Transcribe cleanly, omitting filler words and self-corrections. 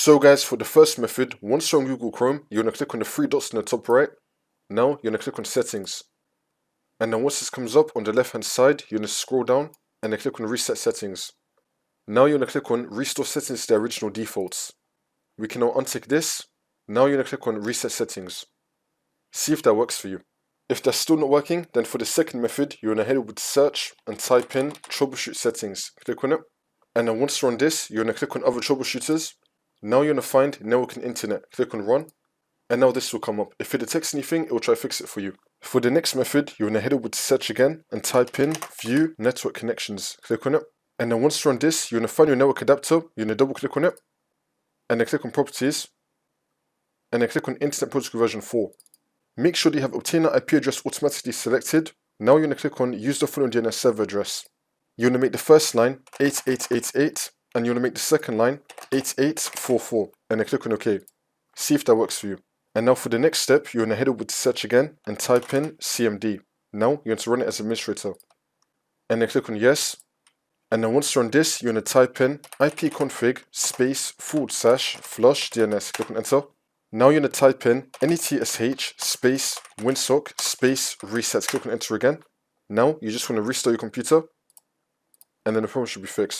So guys, for the first method, once you're on Google Chrome, you're going to click on the three dots in the top right. Now you're going to click on settings. And then once this comes up on the left hand side, you're going to scroll down and then click on reset settings. Now you're going to click on restore settings to their original defaults. We can now untick this. Now you're going to click on reset settings. See if that works for you. If that's still not working, then for the second method, you're going to head over to search and type in troubleshoot settings. Click on it. And then once you're on this, you're going to click on other troubleshooters. Now you're going to find network and internet. Click on run. And now this will come up. If it detects anything, it will try to fix it for you. For the next method, you're going to head over to search again and type in view network connections. Click on it. And then once you're on this, you're going to find your network adapter. You're going to double click on it. And then click on properties. And then click on internet protocol version 4. Make sure that you have obtain an IP address automatically selected. Now you're going to click on use the following DNS server address. You're going to make the first line 8888 and you're going to make the second line 8844 and then click on OK. See if that works for you. And now for the next step, you're going to head over to search again and type in CMD. Now you're going to run it as administrator. And then click on yes. And then once you're on this, you're going to type in ipconfig space /flush DNS. Click on enter. Now you're going to type in netsh space winsock space reset. Click on enter again. Now you just want to restart your computer and then the problem should be fixed.